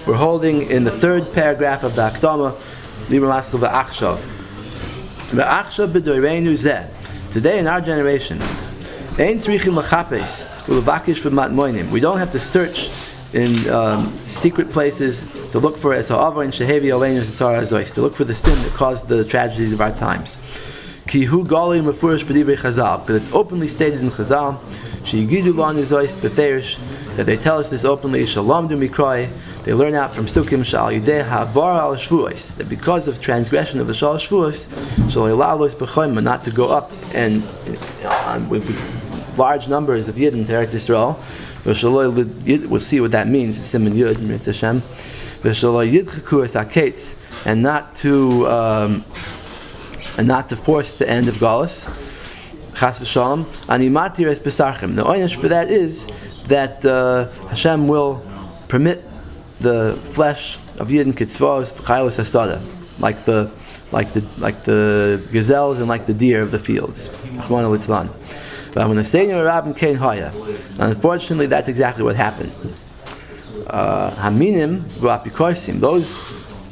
We're holding in the third paragraph of the Akdama, Libra Maskal V'Achshav. V'Achshav b'doreinu zeh. Today in our generation, Ein tzrichim l'chapes u'levakish v'matmoinim. We don't have to search in secret places to look for es ha'ava and shehevi aleinu tzara hazois, to look for the sin that caused the tragedies of our times. Ki hu gali mefurish b'divrei Chazal, because it's openly stated in Chazal, sheyigidu lanu zois b'ferish, that they tell us this openly, shalom du mikrai, they learn out from Sukkim Shal Yudei Havar al Shvuos, that because of transgression of the Shal Shvuos, Shalilalos B'choim, not to go up and with large numbers of Yidden to Eretz Yisrael. We'll see what that means. Siman Yud, Mitzvah Hashem. And not to force the end of Galus. Chas v'shalom. Animatir es besarchem. The oynish for that is that Hashem will permit the flesh of Yidden Kitzvos Chaylos Hasada, like the gazelles and like the deer of the fields. Achmana litzlan. But when the senior rabbim came haya, unfortunately, that's exactly what happened. Haminim v'apikorsim, those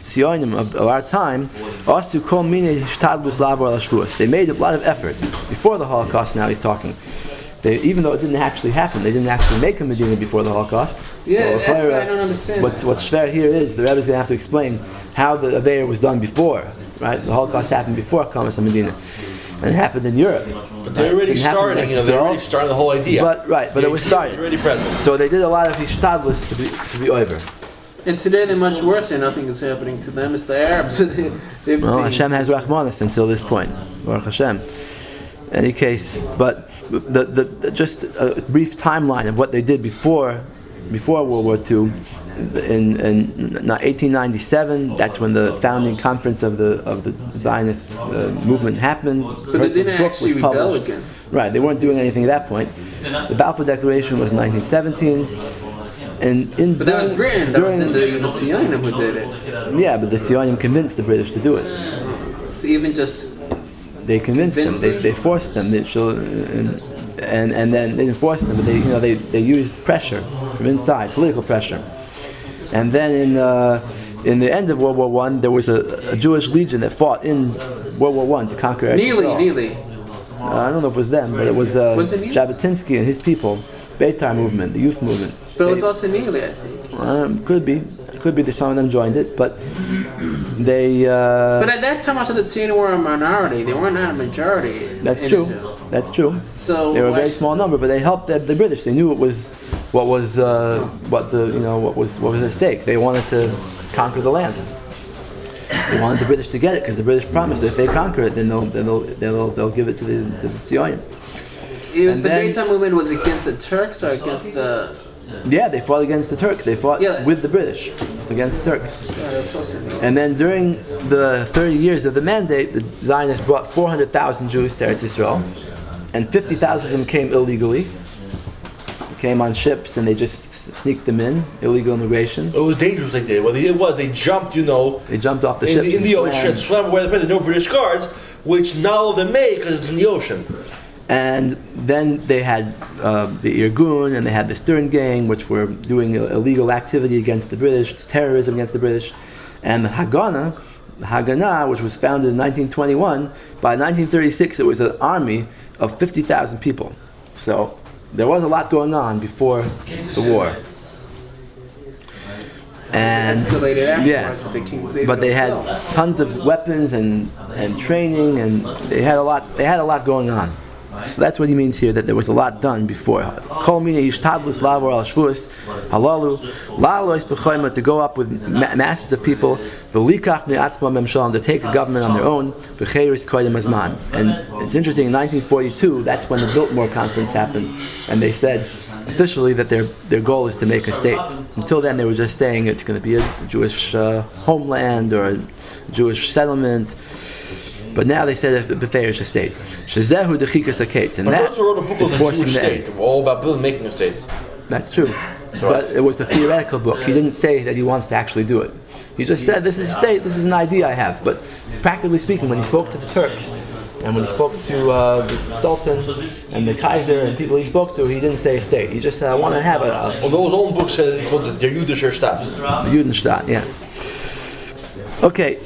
sionim of our time, asu kol mine hishtadlus lavar al shvuos. They made a lot of effort before the Holocaust. Now he's talking. Even though it didn't actually happen, they didn't actually make a Medina before the Holocaust. Yeah, that's what I don't understand. What's shver here is the Rebbe is going to have to explain how the Aveir was done before, right? The Holocaust happened before Kamas Medina, and it happened in Europe. But they're already starting. They're already starting the whole idea. But it was started. It's already present. So they did a lot of hishtadlus to be over. And today they're much worse, and nothing is happening to them. It's the Arabs. Well, Hashem has Rahmanis until this point. Baruch Hashem. In any case, but the just a brief timeline of what they did before World War II. In 1897, that's when the founding conference of the Zionist movement happened. But they didn't actually rebel against. Right, they weren't doing anything at that point. The Balfour Declaration was in 1917. But that was Britain. That was in the Sionim who did it. Yeah, but the Sionim convinced the British to do it. So even just they convinced them. They forced them. And then they didn't force them, but they used pressure from inside, political pressure. And then in the end of World War I, there was a Jewish legion that fought in World War I to conquer Israel. Neely. I don't know if it was them, but it was Jabotinsky and his people, Beitar movement, the youth movement. But it was also Neely, I think. Could be that some of them joined it, but they. But at that time, also the Sionim were a minority. They weren't a majority. That's true. Israel. That's true. So they were a very small number, but they helped the British. They knew what was at stake. They wanted to conquer the land. They wanted the British to get it because the British promised that if they conquer it, then they'll give it to the Sionim. The Beitar movement was against the Turks or against the. Yeah, they fought against the Turks. They fought with the British against the Turks. Yeah, that's so simple. And then during the 30 years of the mandate, the Zionists brought 400,000 Jews to Eretz Yisrael, and 50,000 of them came illegally. They came on ships and they just sneaked them in, illegal immigration. It was dangerous like that. What they did was they jumped, They jumped off the ships in the ocean, swam where there were no British guards, which now they make because it's in the ocean. And then they had the Irgun and they had the Stern Gang, which were doing illegal activity against the British, terrorism against the British. And the Haganah, which was founded in 1921, by 1936 it was an army of 50,000 people. So there was a lot going on before the war. And escalated afterwards, but they had tons of weapons and training, and they had a lot going on. So that's what he means here, that there was a lot done before. To go up with masses of people, to take a government on their own. And it's interesting, in 1942, that's when the Biltmore Conference happened, and they said officially that their goal is to make a state. Until then, they were just saying it's going to be a Jewish homeland or a Jewish settlement. But now they said the Beferish state. Shezehu dechikas akates, and that is forcing the state. All about building, making a state. That's true, but it was a theoretical book. He didn't say that he wants to actually do it. He just said, "This is a state. This is an idea I have." But practically speaking, when he spoke to the Turks And when he spoke to the Sultan and the Kaiser and people he spoke to, he didn't say a state. He just said, I want to have a... Although his own book says called the Jüdischer Staat. The Judenstaat, yeah. Okay.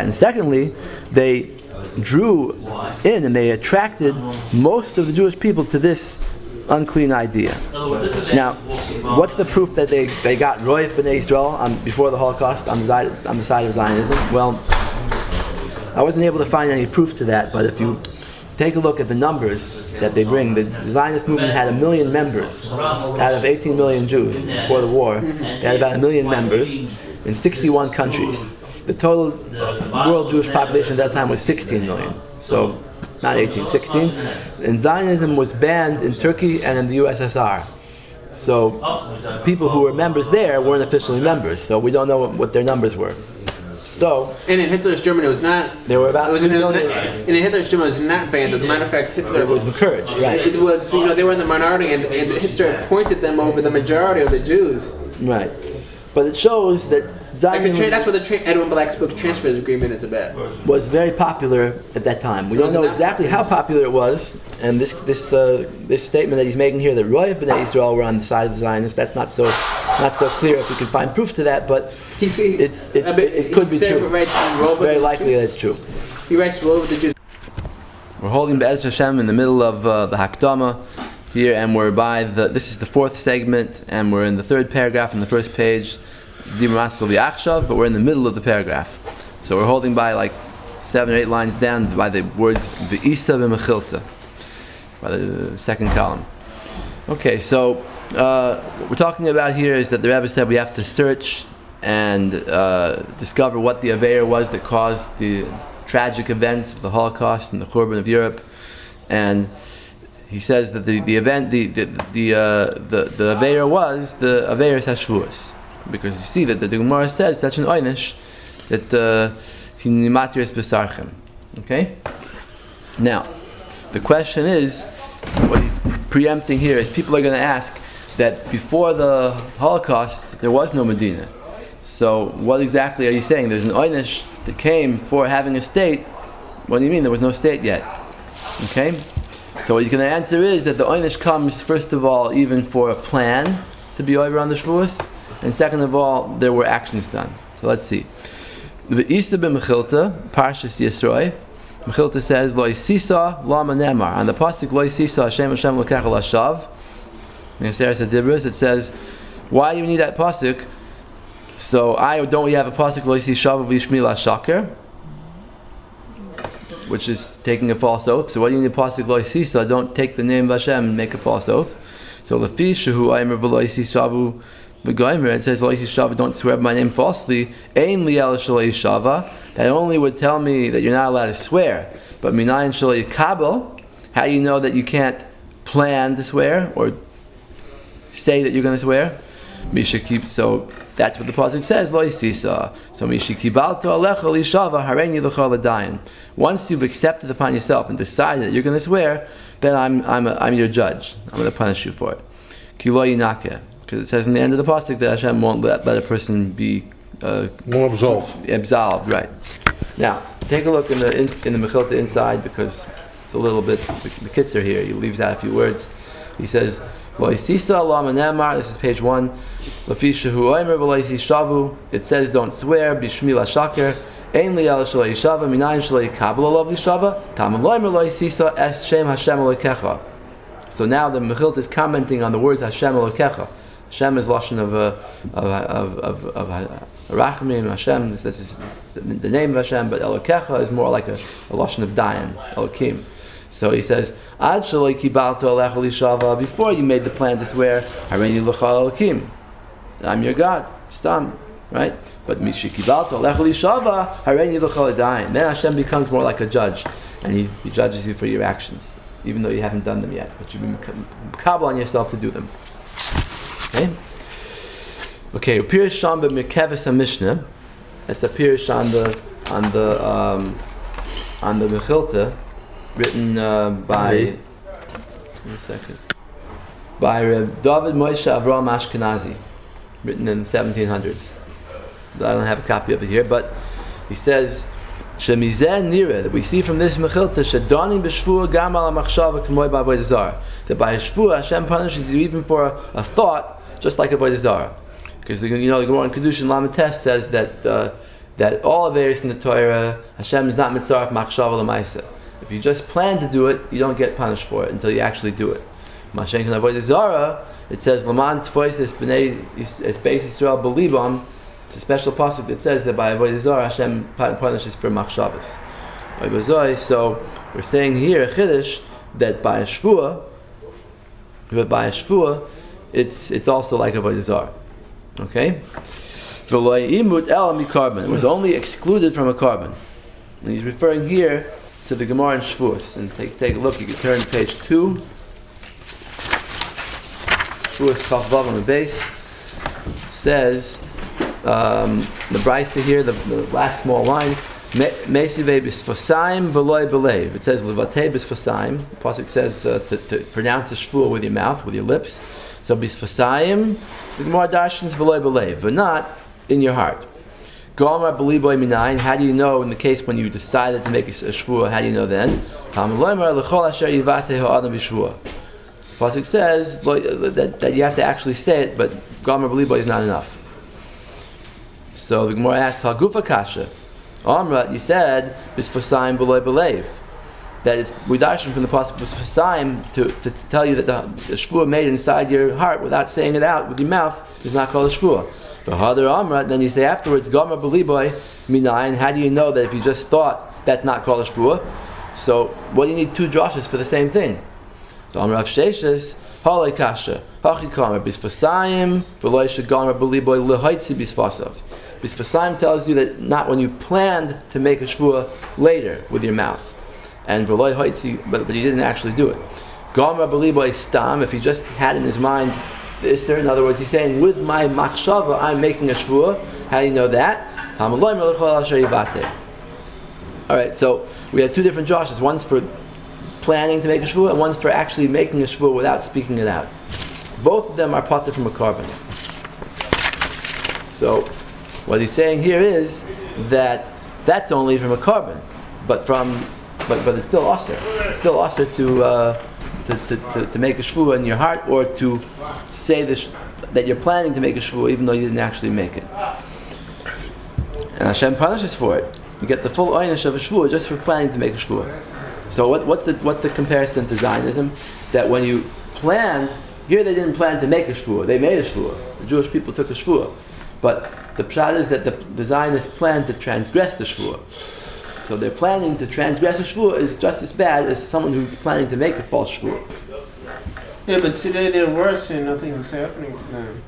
And secondly, they drew in and they attracted most of the Jewish people to this unclean idea. Now, what's the proof that they got Roiv B'nai Yisrael before the Holocaust on the side of Zionism? Well, I wasn't able to find any proof to that, but if you take a look at the numbers that they bring, the Zionist movement had 1 million members out of 18 million Jews before the war. They had about 1 million members in 61 countries. The total world Jewish population at that time was 16 million. So, not 18, 16. And Zionism was banned in Turkey and in the USSR. So, people who were members there weren't officially members, so we don't know what their numbers were. So, and in Hitler's Germany, it was not. There were about. And in Hitler's Germany, it was not banned. As a matter of fact, Hitler. It was encouraged, right? It was, they were in the minority, and Hitler appointed them over the majority of the Jews. Right, but it shows that Zionism. That's what Edwin Black's book Transfers Agreement is about. Was very popular at that time. We don't know exactly how popular it was, and this statement that he's making here that Roiv B'nai Yisrael were on the side of the Zionists, that's not so clear if we can find proof to that, but it could be true. It's very likely that it's true. He writes Roiv with the Jews. We're holding Be'ez Hashem in the middle of the Hakdama here, and we're this is the 4th segment, and we're in the 3rd paragraph on the 1st page, but we're in the middle of the paragraph. So we're holding by like 7 or 8 lines down by the words V'isa v'mechilta, by the 2nd column. Okay, so what we're talking about here is that the Rebbe said we have to search and discover what the Aveir was that caused the tragic events of the Holocaust and the Churban of Europe. And he says that the Aveir was the Aveir Hashvuos. Because you see that the Gemara says such an oynish that he nimatris besarchem. Okay? Now, the question is, what he's preempting here is people are going to ask that before the Holocaust there was no Medina. So what exactly are you saying? There's an oynish that came for having a state. What do you mean there was no state yet? Okay? So what he's going to answer is that the oynish comes first of all even for a plan to be over on the Shavuos. And second of all, there were actions done. So let's see. The Isa b'Mechilta, Parshas Yisroi, Mechilta says, Lo Yisisa Lama Nemar. On the pasuk Lo Yisisa Hashem L'Kecha L'Shav, in the Sefer Dibros, it says, why do you need that pasuk? So don't we have a pasuk Lo Yisisa V'Yishmi L'Shaker, which is taking a false oath. So why do you need a pasuk Lo Yisisa? Don't take the name of Hashem and make a false oath. So Lefi Shehu Aymer V'Lo Yisisa the Goimer, it says, don't swear by my name falsely. Ein liel shalei shava. That only would tell me that you're not allowed to swear. But minayin shalei kabel. How do you know that you can't plan to swear or say that you're going to swear? Misha keeps. So that's what the pasuk says. Lo yisisa. So misha kibalto alecha lishava harein yilucha ladayin. Once you've accepted upon yourself and decided that you're going to swear, then I'm your judge. I'm going to punish you for it. Kilo yinake. Because it says in the end of the pasuk that Hashem won't let a person be absolved. Right. Now, take a look in the Mechilta inside, because it's a little bit the kitzer here. He leaves out a few words. He says, this is page 1. It says don't swear. Bishmi l'shaker. Ein li'al shalei shava. Minayin shalei kabel alav l'shava. Tamim loimer lo yisisa es shem Hashem Elokecha. So now the Mechilta is commenting on the words Hashem Elokecha. Hashem is lashon of Rachamim. Hashem, this is the name of Hashem, but Elokecha is more like a lashon of Dayan, Elokim. So he says, Ad shaloi kibalto alecha lishava. Before you made the plan to swear, Hareini l'chal Elokim. I'm your God. Stam, right? But mishi kibalto alecha lishava, Hareini l'chal Dayan. Then Hashem becomes more like a judge, and he judges you for your actions, even though you haven't done them yet, but you've been kabel on yourself to do them. Okay. Pirish Sham b'Mekeves Mishnah. That's a Pirish on the Mechilta, written by David Moshe Avraham Ashkenazi, written in the 1700s. I don't have a copy of it here, but He says, "Shemizeh nira," that we see from this mechilta, "Shedanim b'shvua gam al machshava k'moy b'avodah zarah." That by a shvua, Hashem punishes you even for a thought, just like avodah zarah. Because the Gemara in Kedushin Lamed Tes says that all aveiros in the Torah, Hashem is not mitzaref machshava l'maisa. If you just plan to do it, you don't get punished for it until you actually do it. Mashen kan avodah zarah, it says Laman tfoises b'nei es beis Yisrael b'libam. It's a special pasuk that says that by avodah zarah Hashem punishes for machshavas. So we're saying here a chiddush that by a shvua, it's also like avodah zarah. Okay? It was only excluded from a carbon. And he's referring here to the Gemara in Shavuos. And take a look, you can turn to page 2. Shavuos Chaf Vav on the base. Says, the brisa here, the last small line, Meisivei bisfasaim v'loi belev. It says, Levatei bisfasaim. The pasuk says to pronounce the shvuah with your mouth, with your lips. So bisfasaim, the Gemara darshans v'loi belev, but not in your heart. Gomer beliboy minayin. How do you know in the case when you decided to make a shvuah? How do you know then? Pasuk says that you have to actually say it, but Gomer beliboy is not enough. So the Gemara asks, Hagufa kasha. Amra, you said bisfasaim v'loi belev. That is, we darshan from the pasuk bisfasaim to tell you that the shvuah made inside your heart without saying it out with your mouth is not called a shvuah. Then you say afterwards, Gomer b'liboy minayin. How do you know that if you just thought that's not called a shvuah? So what do you need two droshes for the same thing? So Amar Rav Sheshes, halei kasha, hachi kamer bisfasaim v'loy shegomer b'liboy lehoitzi bisfasav. Bisfasaim tells you that not when you planned to make a shvuah later with your mouth, and v'loy hoitzi, but you didn't actually do it. Gomer b'liboy stam, if he just had in his mind this, in other words, he's saying, with my machshava, I'm making a shvuah. How do you know that? Alright, so we have two different joshes. One's for planning to make a shvuah, and one's for actually making a shvuah without speaking it out. Both of them are parted from a carbon. So, what he's saying here is that that's only from a carbon, but it's still aser. It's still aser to make a shvuah in your heart, or to say that you're planning to make a shvuah even though you didn't actually make it. And Hashem punishes for it. You get the full oynish of a shvuah just for planning to make a shvuah. So what's the comparison to Zionism? That when you planned, here they didn't plan to make a shvuah, they made a shvuah. The Jewish people took a shvuah. But the pshat is that the Zionists planned to transgress the shvuah. So they're planning to transgress a shvuah is just as bad as someone who's planning to make a false shvuah. Yeah, but today they're worse and nothing is happening to them.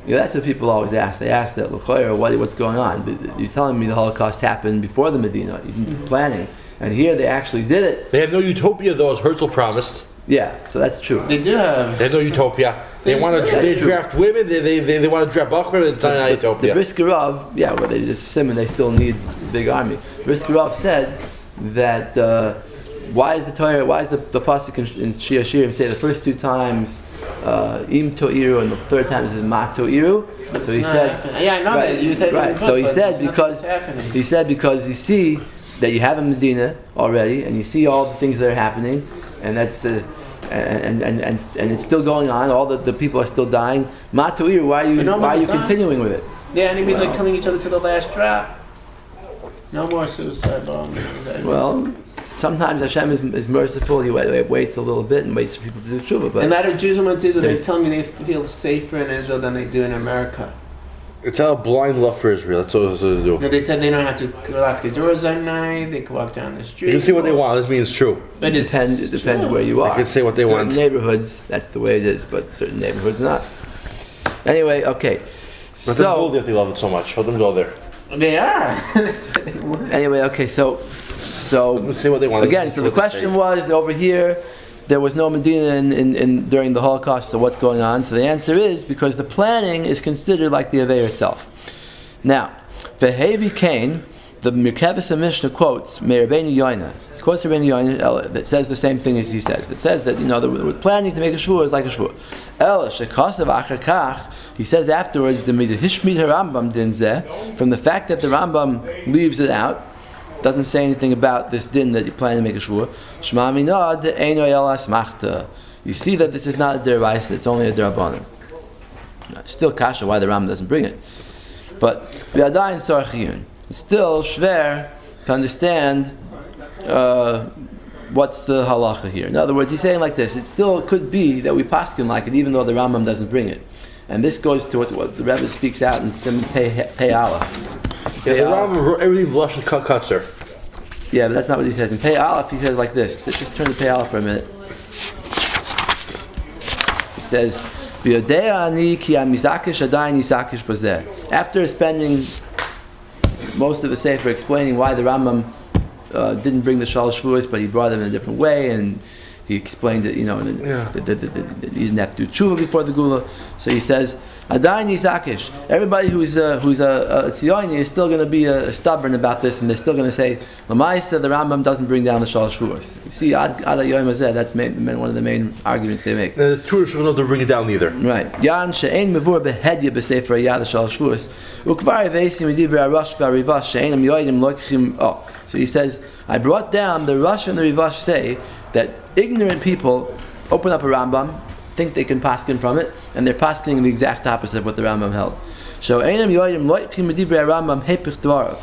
Yeah, that's what people always ask. They ask that, what's going on? You're telling me the Holocaust happened before the Medina. You've been planning. And here they actually did it. They have no utopia though, as Herzl promised. Yeah, so that's true. They do have. They have no utopia. They want to draft women. They want to draft Bachman. It's not utopia. The Briskerov, well, they just simon. They still need a big army. Briskerov said that why is the pasuk in Shir Shirim say the first two times im to'iru and the third time is ma to'iru? So he said, I know that you said right. So he said because you see that you have a Medina already, and you see all the things that are happening, and that's and it's still going on. All the people are still dying. Ma to'iru, why are you continuing with it? The enemies are killing each other to the last drop. No more suicide bombing. Well, sometimes Hashem is merciful. He waits a little bit and waits for people to do tshuva. But a lot of Jews and Israel, they tell me they feel safer in Israel than they do in America. It's out of blind love for Israel. That's what they do. No, they said they don't have to lock the doors at night. They can walk down the street. You can say what they want. This means true. It depends where you are. They can say what they want. Certain neighborhoods, that's the way it is, but certain neighborhoods not. Anyway, okay. Let them go there if they love it so much. Let them go there. They are. That's what they want. Anyway, okay, so let them say what they want. Again, so the question was over here. There was no Medina in during the Holocaust, so what's going on? So the answer is because the planning is considered like the Aveir itself. Now, Vehevi Kain, the Merkavas Mishnah quotes, Me'erbeinu Yoina, He quotes Rabbeinu Yoin that says the same thing as he says. That says that the planning to make a shvua is like a shvua. He says afterwards, from the fact that the Rambam leaves it out, doesn't say anything about this din that you plan to make a shvua. You see that this is not a deraisa; it's only a derabanan. Still kasha why the Rambam doesn't bring it, but it's still shver to understand what's the halacha here. In other words, he's saying like this: it still could be that we paskin like it, even though the Rambam doesn't bring it. And this goes to what the Rebbe speaks out in Simon Pei Aleph. The Rambam wrote everything blush and kutzer. Yeah, but that's not what he says. In Pei Aleph, he says like this. Let's just turn to Pei Aleph for a minute. He says, after spending most of the sefer explaining why the Rambam didn't bring the Shalosh Shvuos, but he brought them in a different way, and he explained that, that he didn't have to do tshuva before the gula. So he says, Adayin Yizakish. Everybody who's a Tziyoni is still going to be stubborn about this, and they're still going to say, Lamaisa, the Rambam doesn't bring down the Shalosh Shvuos. You see, Ad Yoyim Hazeh, that's one of the main arguments they make. The Torah should not bring it down either. Right. Yan she'ein mevur behedya b'sefer yad Shalosh Shvuos. Ukvar veisim midivri harash v'arivash she'enam yoyim loichim. Oh, so he says, I brought down the Rosh and the Rivash say that ignorant people open up a Rambam, think they can paskin from it, and they're pasking the exact opposite of what the Rambam held. So einam yoyim loichim medivrei Rambam hepich dvarav,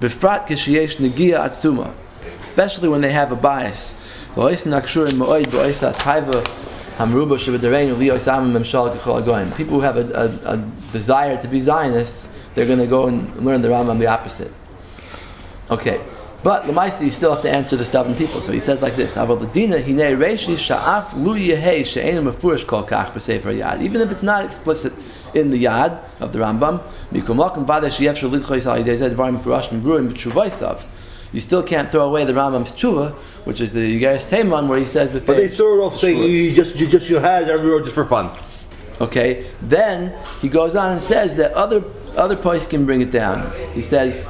befrat kishiyesh negia atzuma, especially when they have a bias. Lois nakshurim ma'od b'oisa taiva hamruba shevedereinu lios amim memshal gechol agoyim. People who have a desire to be Zionists, they're going to go and learn the Rambam the opposite. Okay. But Lamaisi, you still have to answer the stubborn people. So he says like this: even if it's not explicit in the yad of the Rambam, you still can't throw away the Rambam's tshuva, which is the Yigeres Teiman, where he says. But they throw it off saying you had every word just for fun. Okay. Then he goes on and says that other points can bring it down. He says.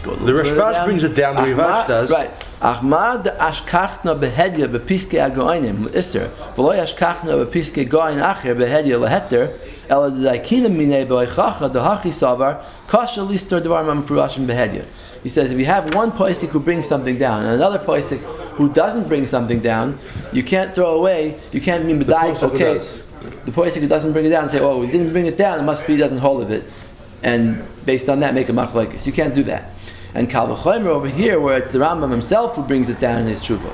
The Rashbash brings it down, the Rivash does. Right. Ahmad ashkachna behedya bepiske agoinim iser, v'lo ashkachna bepiske goin acher behedya leheter, ela d'daikina minei b'oichacha dehachi savar kasha listor devar mamfurashim behedya. He says if you have one posik who brings something down and another posik who doesn't bring something down, you can't throw away. You can't mean b'dayik. Okay, the posik who doesn't bring it down say, oh, we didn't bring it down. It must be he doesn't hold of it, and based on that make a machlokes. You can't do that. And Kal v'chomer over here, where it's the Rambam himself who brings it down in his tshuva.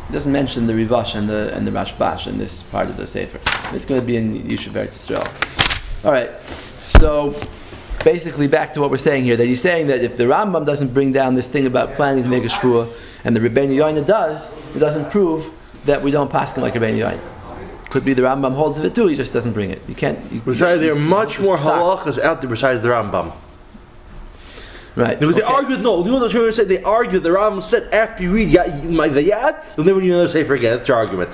He doesn't mention the Rivash and the Rashbash in this part of the sefer. It's going to be in Yishuv Eretz Yisrael. All right. So basically, back to what we're saying here, that he's saying that if the Rambam doesn't bring down this thing about planning to make a shvua, and the Rebbeinu Yoina does, it doesn't prove that we don't paskin like Rebbeinu Yoina. Could be the Rambam holds of it too. He just doesn't bring it. You can't. Besides, there are much more halachas out there besides the Rambam. Right. Because they argued, you know what the said? They argued, the Rambam said, after you read the Yad, you'll never need another sefer again. That's your argument.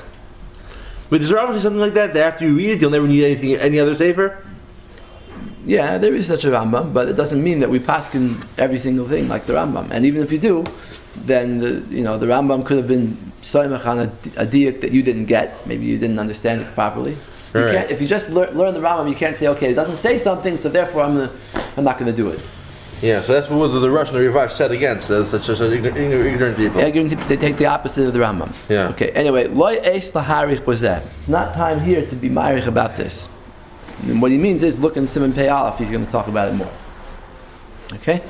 But does the Rambam say something like that after you read it, you'll never need any other sefer? Yeah, there is such a Rambam, but it doesn't mean that we paskin every single thing like the Rambam. And even if you do, then the Rambam could have been soymach on a diak that you didn't get. Maybe you didn't understand it properly. Right. If you just learn the Rambam, you can't say, okay, it doesn't say something, so therefore I'm not going to do it. Yeah, so that's what the Russian Rivash said against such ignorant people. Yeah, they take the opposite of the Rambam. Yeah. Okay. Anyway, loy eis laharich b'zeh. It's not time here to be ma'arich about this. And what he means is, look in Simon Pei Aleph. He's going to talk about it more. Okay.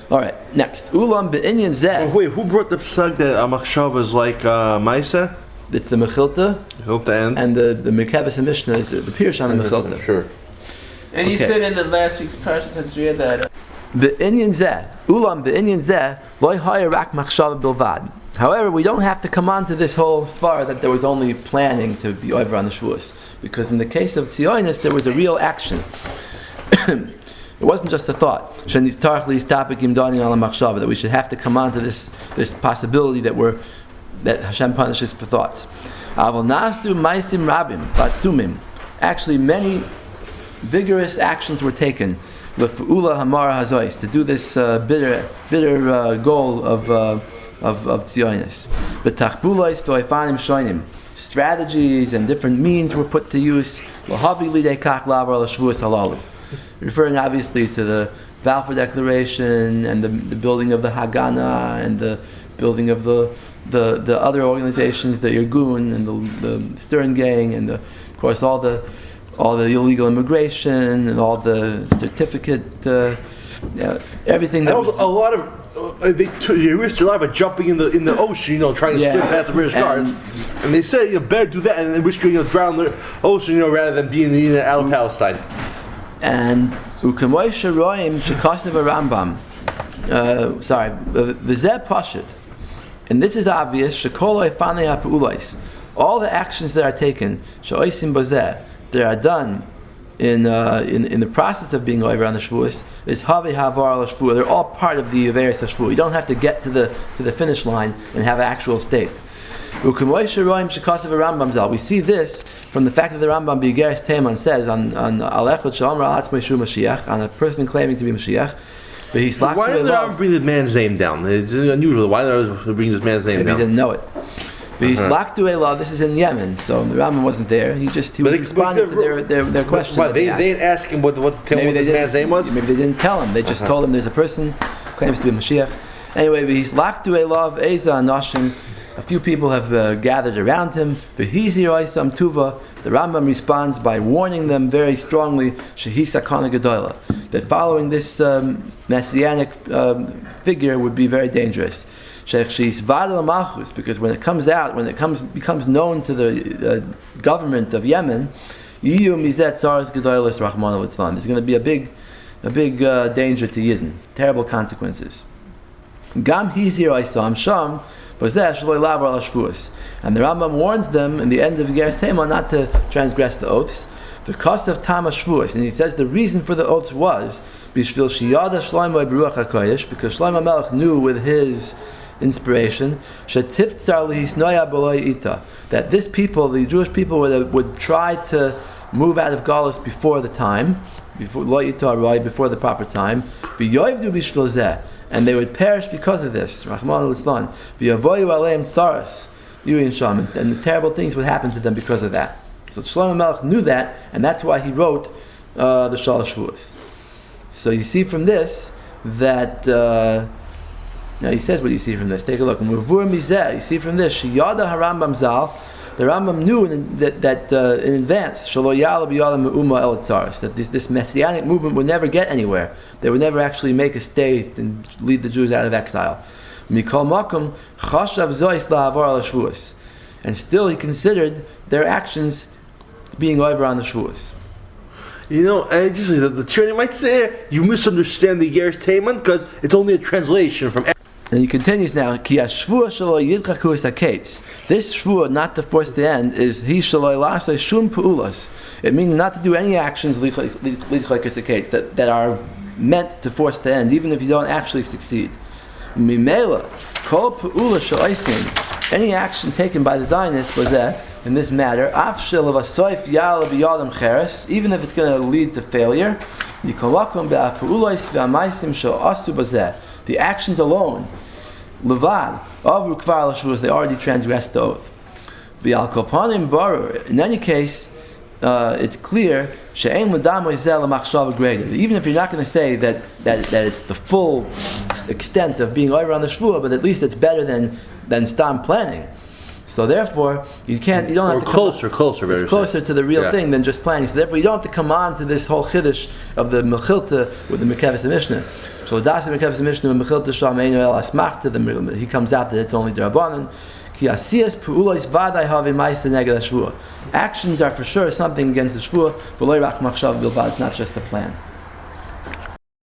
All right. Next, ulam be'inyan zeh. Wait, who brought the psag that Amachshav is like Maisa? It's the Mechilta. And the Mekabes and Mishnah is the Pirush on the Mechilta. Sure. And you said in the last week's parsha Tazria that. However, we don't have to come on to this whole svara that there was only planning to be over on the Shavuos, because in the case of Tzionis there was a real action. It wasn't just a thought. That we should have to come on to this possibility that Hashem punishes for thoughts. Actually, many vigorous actions were taken L'f'ula hamar hazois, to do this bitter goal of tzionis. B'tachbulois v'oifanim shoinim, strategies and different means were put to use. L'havi lidei kach lavar l'shvuas halalu, referring obviously to the Balfour Declaration and the building of the Haganah and the building of the other organizations, the Irgun and the Stern Gang, and of course all the illegal immigration and all the certificate, everything. That was a lot of you risked a lot by jumping in the ocean, trying to swim past the British guards, and they say better do that and risk drown the ocean, rather than being out of Palestine. And u'kamoy roim shekasav rambam. V'zeh pashut. And this is obvious. Shekoloi fanei ha'pu'ulais. All the actions that are taken, she'oisim bozeh, that are done in the process of being over on the shvuos, is havi havar al shvuah. They're all part of the averis hashvuah. You don't have to get to the finish line and have actual state. We see this from the fact that the Rambam B'Igeres Teiman says on Alechot Shalom Al Atzmei Shu Mashiach, on a person claiming to be Mashiach. Why did the Rambam bring the man's name down? It's unusual. Why did the bring this man's name down? He didn't know it. This is in Yemen, so the Rambam wasn't there. He was responding to their question. They didn't ask him what this man's name was? Maybe they didn't tell him. They just told him there's a person who claims to be Mashiach. Anyway, a few people have gathered around him. The Rambam responds by warning them very strongly that following this messianic figure would be very dangerous. Because when it becomes known to the government of Yemen, there's going to be a big danger to Yidden, terrible consequences. And the Rambam warns them in the end of Yegeres Teiman not to transgress the oaths. The cost of Tama Shvuos, and he says the reason for the oaths was because Shlomo Melech knew with his inspiration that this people, the Jewish people, would try to move out of Galus before the time, before the proper time, and they would perish because of this. Rahman al-Islam. And the terrible things would happen to them because of that. So Shlomo Melech knew that, and that's why he wrote the Shalosh Shvuos. So you see from this that now he says what you see from this. Take a look. You see from this Shiyada HaRambam Zal. The Rambam knew that in advance that this messianic movement would never get anywhere. They would never actually make a state and lead the Jews out of exile. And still he considered their actions being over on the Shvuos. And just the Trinity might say you misunderstand the Yegeres Teiman because it's only a translation from. And he continues now. This shvuah, not to force the end, is he shaloi lasei shum peulas. It means not to do any actions that are meant to force the end, even if you don't actually succeed. Mimela kol peula shaloisin. Any action taken by the Zionists was that in this matter, af shelav yal b'yadam cheres, even if it's going to lead to failure. The actions alone, levad avru kvar l'shvuos, they already transgressed the oath. V'al kopanim barur. In any case, it's clear she'ein l'damoy zel l'machshava greater. Even if you're not going to say that it's the full extent of being over on the shvuah, but at least it's better than stam planning. So therefore, you don't have to closer to the real thing than just planning. So therefore, you don't have to come on to this whole chiddush of the mechilta with the Mekevus Mishnah. So das Mekevus Mishnah mechilta sham einu el asmachta. He comes out that it's only drabanan. Ki asiyas puulos vaday have ma'isa neged hashvuah. Actions are for sure something against the shvuah. V'lo rak machshav bilvad. It's not just a plan.